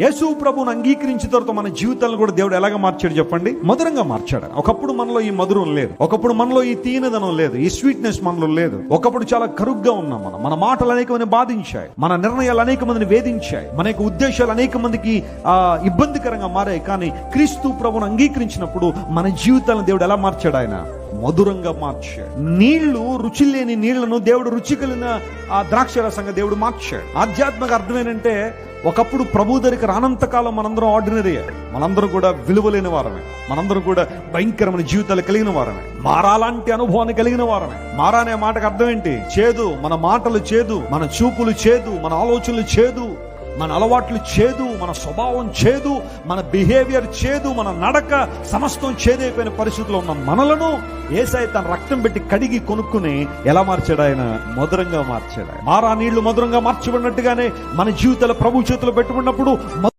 యేసు ప్రభువును అంగీకరించిన తర్వాత మన జీవితాలను కూడా దేవుడు ఎలాగ మార్చాడు చెప్పండి? మధురంగా మార్చాడు. ఒకప్పుడు మనలో ఈ మధురం లేదు, ఒకప్పుడు మనలో ఈ తీయనదనం లేదు, ఈ స్వీట్నెస్ మనలో లేదు. ఒకప్పుడు చాలా కరుగ్గా ఉన్నాం. మన మాటలు అనేక మందిని బాధించాయి, మన నిర్ణయాలు అనేక మందిని వేధించాయి, మన యొక్క ఉద్దేశాలు అనేక మందికి ఇబ్బందికరంగా మారాయి. కానీ క్రీస్తు ప్రభువును అంగీకరించినప్పుడు మన జీవితాలను దేవుడు ఎలా మార్చాడు? ఆయన మధురంగా మార్చాడు. నీళ్లు రుచి లేని నీళ్లను దేవుడు రుచి కలిగిన ఆ ద్రాక్ష రసంగా దేవుడు మార్చాడు. ఆధ్యాత్మిక అర్థం ఏంటంటే, ఒకప్పుడు ప్రభు దగ్గరికి రానంతకాలం మనందరం ఆర్డినరీ, మనందరం కూడా విలువలేని వారమే, మనందరం కూడా భయంకరమైన జీవితాలు కలిగిన వారమే, మారాలాంటి అనుభవాన్ని కలిగిన వారమే. మారా అనే మాటకు అర్థం ఏంటి? చేదు. మన మాటలు చేదు, మన చూపులు చేదు, మన ఆలోచనలు చేదు, మన అలవాట్లు చేదు, మన స్వభావం చేదు, మన బిహేవియర్ చేదు, మన నడక సమస్తం చేదైపోయిన పరిస్థితుల్లో ఉన్న మనలను యేసయ్య తన రక్తం పెట్టి కడిగి కొనుక్కుని ఎలా మార్చాడు? ఆయన మధురంగా మార్చాడు. మారా నీళ్లు మధురంగా మార్చబడినట్టుగానే మన జీవితాలు ప్రభు చేతిలో పెట్టుకున్నప్పుడు